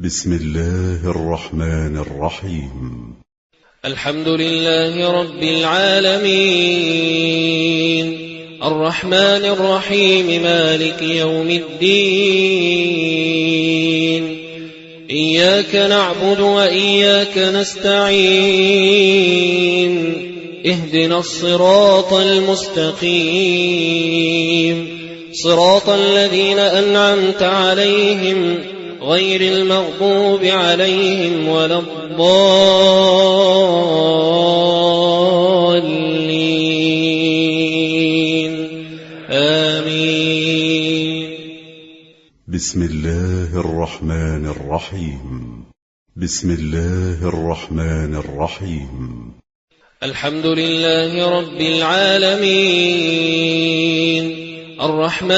بسم الله الرحمن الرحيم. الحمد لله رب العالمين، الرحمن الرحيم، مالك يوم الدين. إياك نعبد وإياك نستعين، اهدنا الصراط المستقيم، صراط الذين أنعمت عليهم غير المغضوب عليهم ولا الضالين، آمين. بسم الله الرحمن الرحيم. بسم الله الرحمن الرحيم. الحمد لله رب العالمين، الرحمن